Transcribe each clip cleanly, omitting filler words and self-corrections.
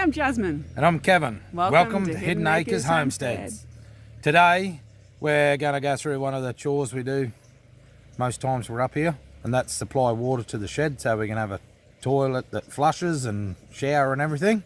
I'm Jasmine. And I'm Kevin. Welcome to Hidden Acres Homesteads. Today we're going to go through one of the chores we do most times we're up here, and that's supply water to the shed so we can have a toilet that flushes and shower and everything.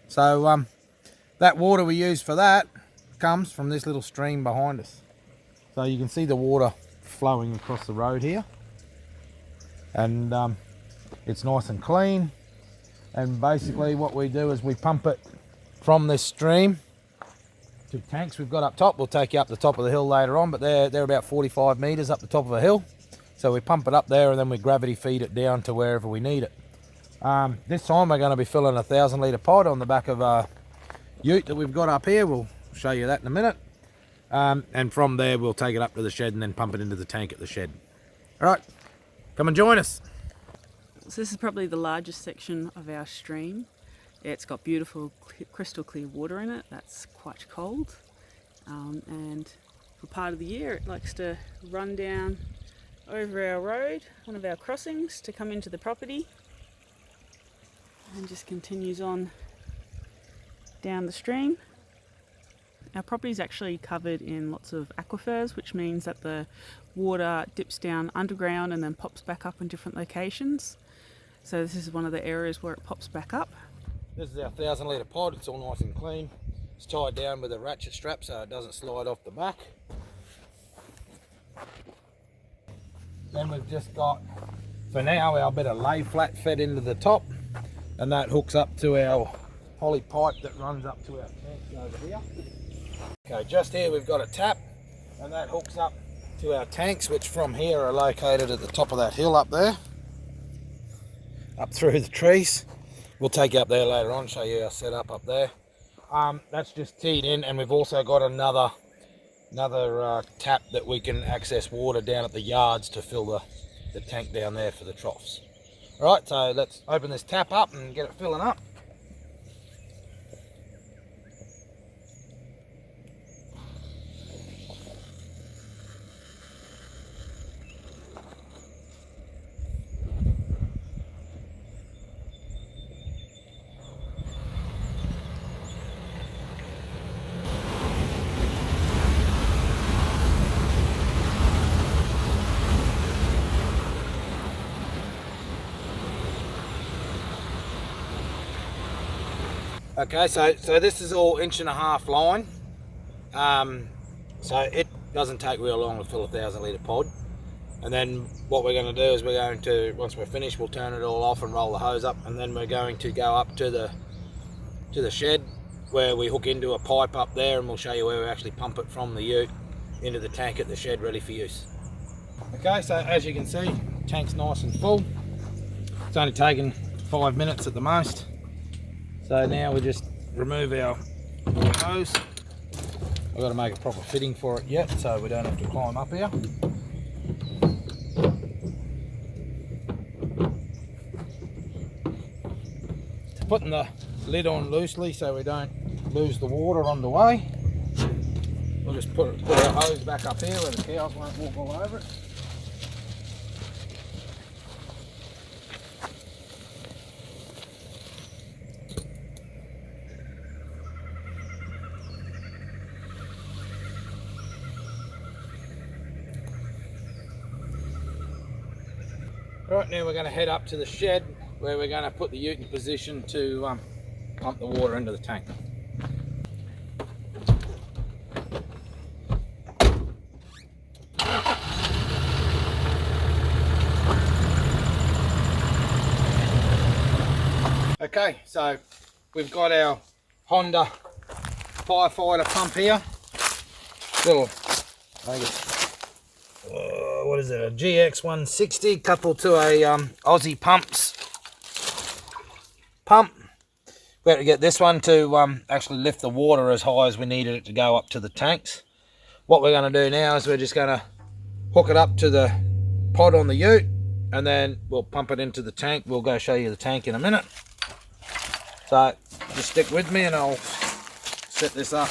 So that water we use for that comes from this little stream behind us. So you can see the water flowing across the road here, and it's nice and clean. And basically what we do is we pump it from this stream to tanks we've got up top. We'll take you up the top of the hill later on, but they're about 45 metres up the top of a hill. So we pump it up there and then we gravity feed it down to wherever we need it. This time we're going to be filling a 1,000 litre pod on the back of a ute that we've got up here. We'll show you that in a minute. And from there we'll take it up to the shed and then pump it into the tank at the shed. All right, come and join us. So this is probably the largest section of our stream. It's got beautiful crystal clear water in it. That's quite cold. And for part of the year it likes to run down over our road, one of our crossings, to come into the property, and just continues on down the stream. Our property is actually covered in lots of aquifers, which means that the water dips down underground and then pops back up in different locations. So this is one of the areas where it pops back up. This is our 1,000 litre pod. It's all nice and clean. It's tied down with a ratchet strap so it doesn't slide off the back. Then we've just got, for now, our bit of lay flat fed into the top, and that hooks up to our holly pipe that runs up to our tanks over here. Okay, just here we've got a tap, and that hooks up to our tanks, which from here are located at the top of that hill up there, up through the trees. We'll take you up there later on, show you our setup up there. That's just teed in, and we've also got another tap that we can access water down at the yards to fill the tank down there for the troughs. All right, so let's open this tap up and get it filling up. Okay, so this is all 1.5 inch line. So it doesn't take real long to fill a 1,000 litre pod. And then what we're going to do is we're going to, once we're finished, we'll turn it all off and roll the hose up, and then we're going to go up to the shed where we hook into a pipe up there, and we'll show you where we actually pump it from the ute into the tank at the shed ready for use. Okay, so as you can see, tank's nice and full. It's only taken 5 minutes at the most. So now we just remove our hose. I've got to make a proper fitting for it yet, so we don't have to climb up here. Putting the lid on loosely so we don't lose the water on the way. We'll just put our hose back up here where the cows won't walk all over it. Right, now we're going to head up to the shed where we're going to put the ute in position to pump the water into the tank. Okay, so we've got our Honda firefighter pump here. Little, I guess, what is it, a GX 160 coupled to a Aussie Pumps pump. We have to get this one to actually lift the water as high as we needed it to go up to the tanks. What we're going to do now is we're just going to hook it up to the pod on the ute, and then we'll pump it into the tank. We'll go show you the tank in a minute. So just stick with me and I'll set this up.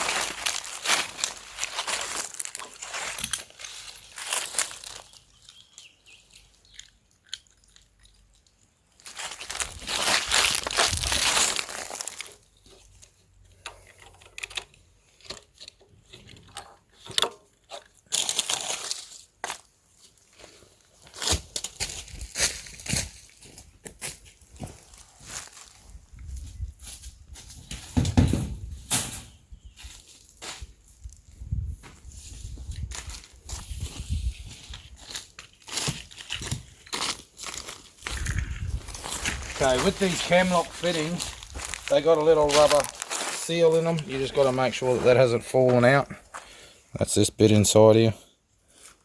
Okay, with these Camlock fittings, they got a little rubber seal in them. You just got to make sure that that hasn't fallen out. That's this bit inside here.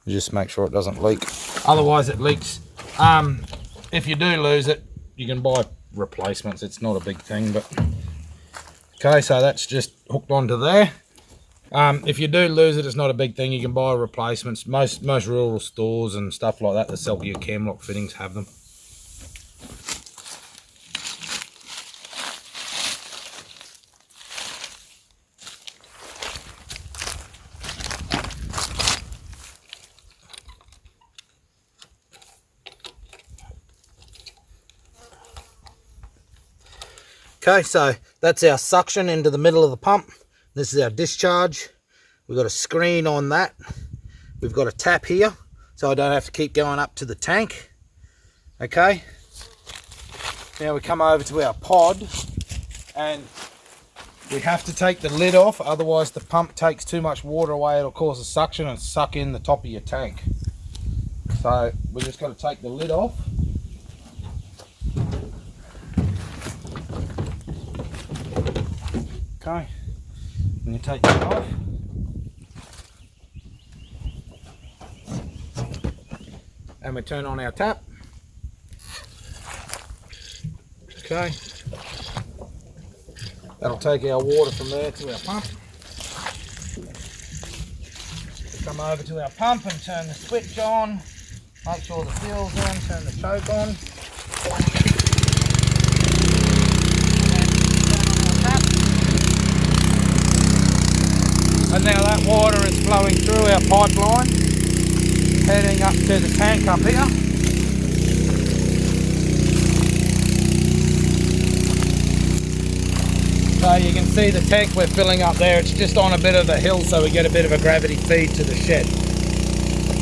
You just make sure it doesn't leak. Otherwise it leaks. If you do lose it, you can buy replacements. It's not a big thing, but okay, so that's just hooked onto there. If you do lose it, it's not a big thing. You can buy replacements. Most rural stores and stuff like that sell your Camlock fittings have them. Okay, so that's our suction into the middle of the pump. This is our discharge. We've got a screen on that. We've got a tap here, so I don't have to keep going up to the tank. Okay. Now we come over to our pod, and we have to take the lid off, otherwise the pump takes too much water away. It'll cause a suction and suck in the top of your tank. So we just got to take the lid off. Okay, and you take that off. And we turn on our tap. Okay, that'll take our water from there to our pump. We come over to our pump and turn the switch on. Make sure the seal's on, turn the choke on. And now that water is flowing through our pipeline, heading up to the tank up here. So you can see the tank we're filling up there. It's just on a bit of a hill, so we get a bit of a gravity feed to the shed.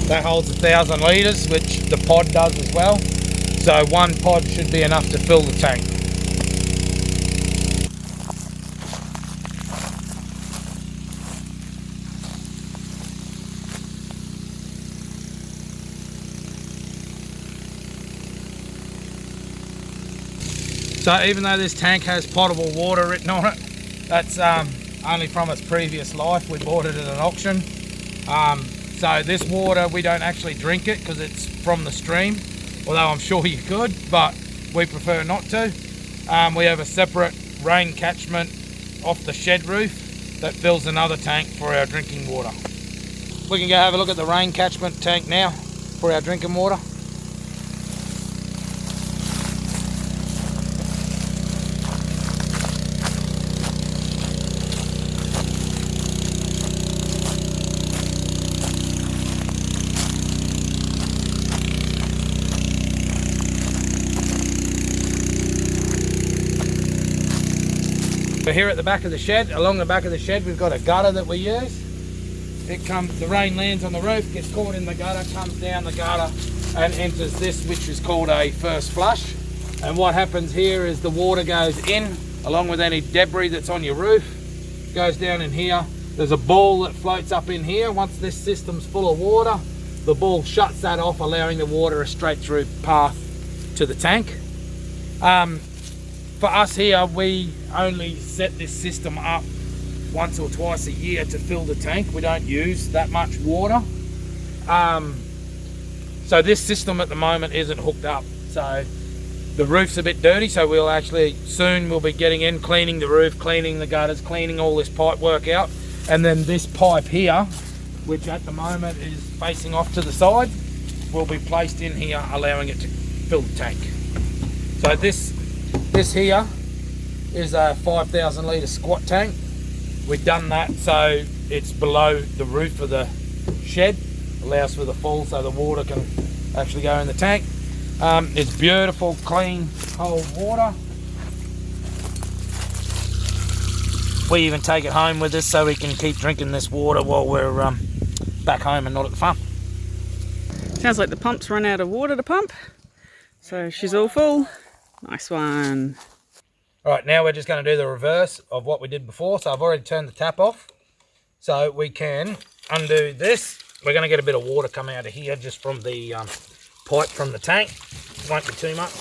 That holds 1,000 litres, which the pod does as well. So one pod should be enough to fill the tank. So even though this tank has potable water written on it, that's only from its previous life. We bought it at an auction. So this water, we don't actually drink it because it's from the stream, although I'm sure you could, but we prefer not to. We have a separate rain catchment off the shed roof that fills another tank for our drinking water. We can go have a look at the rain catchment tank now for our drinking water. So here at the back of the shed, along the back of the shed, we've got a gutter that we use. It comes, the rain lands on the roof, gets caught in the gutter, comes down the gutter and enters this, which is called a first flush. And what happens here is the water goes in, along with any debris that's on your roof, goes down in here. There's a ball that floats up in here. Once this system's full of water, the ball shuts that off, allowing the water a straight through path to the tank. For us here, we only set this system up once or twice a year to fill the tank. We don't use that much water. So this system at the moment isn't hooked up. So the roof's a bit dirty, so we'll be getting in, cleaning the roof, cleaning the gutters, cleaning all this pipe work out. And then this pipe here, which at the moment is facing off to the side, will be placed in here, allowing it to fill the tank. So this here is a 5,000 litre squat tank. We've done that so it's below the roof of the shed, allows for the fall so the water can actually go in the tank. It's beautiful, clean, cold water. We even take it home with us so we can keep drinking this water while we're back home and not at the farm. Sounds like the pump's run out of water to pump. So she's all full. Nice one. All right, now we're just going to do the reverse of what we did before. So I've already turned the tap off. So we can undo this. We're going to get a bit of water come out of here just from the pipe from the tank. Won't be too much.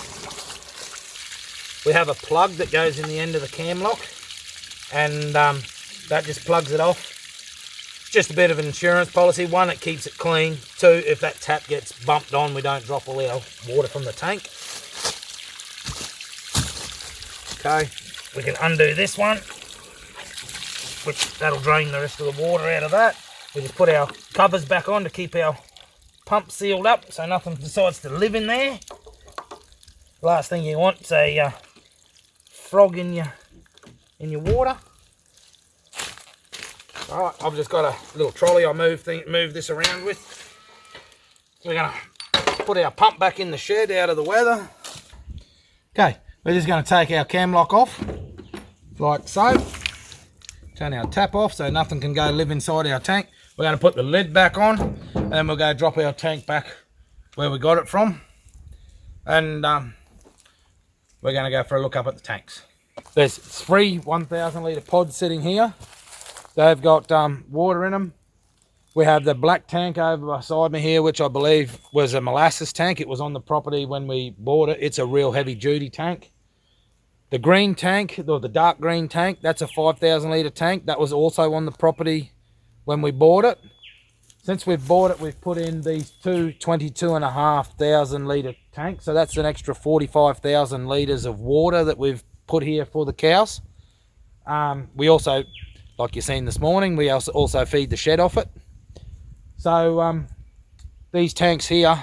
we have a plug that goes in the end of the cam lock, and that just plugs it off. It's just a bit of an insurance policy. One, it keeps it clean. Two, if that tap gets bumped on, we don't drop all our water from the tank. Okay, we can undo this one, which that'll drain the rest of the water out of that. We just put our covers back on to keep our pump sealed up so nothing decides to live in there. Last thing you want is a frog in your water. Alright, I've just got a little trolley I move this around with. We're going to put our pump back in the shed out of the weather. Okay, we're just going to take our cam lock off, like so. Turn our tap off so nothing can go live inside our tank. We're going to put the lid back on, and then we'll go drop our tank back where we got it from. And we're going to go for a look up at the tanks. There's 3 1,000 litre pods sitting here. They've got water in them. We have the black tank over beside me here, which I believe was a molasses tank. It was on the property when we bought it. It's a real heavy duty tank. The green tank, or the dark green tank, that's a 5,000 litre tank. That was also on the property when we bought it. Since we've bought it, we've put in these two 22,500 litre tanks. So that's an extra 45,000 litres of water that we've put here for the cows. We also, like you've seen this morning, we also feed the shed off it. So these tanks here,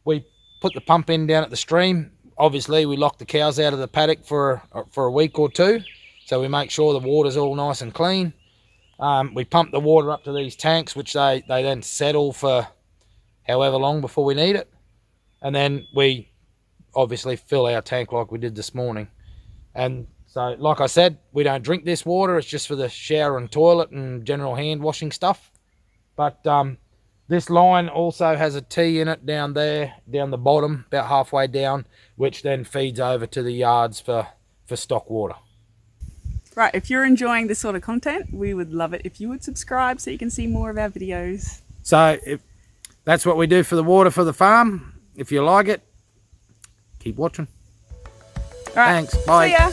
we put the pump in down at the stream. Obviously, we lock the cows out of the paddock for a week or two, so we make sure the water's all nice and clean. We pump the water up to these tanks, which they then settle for however long before we need it. And then we obviously fill our tank like we did this morning. And so, like I said, we don't drink this water. It's just for the shower and toilet and general hand washing stuff. But this line also has a T in it down there, down the bottom, about halfway down, which then feeds over to the yards for stock water. Right, if you're enjoying this sort of content, we would love it if you would subscribe so you can see more of our videos. So that's what we do for the water for the farm. If you like it, keep watching. All right, thanks, bye. See ya.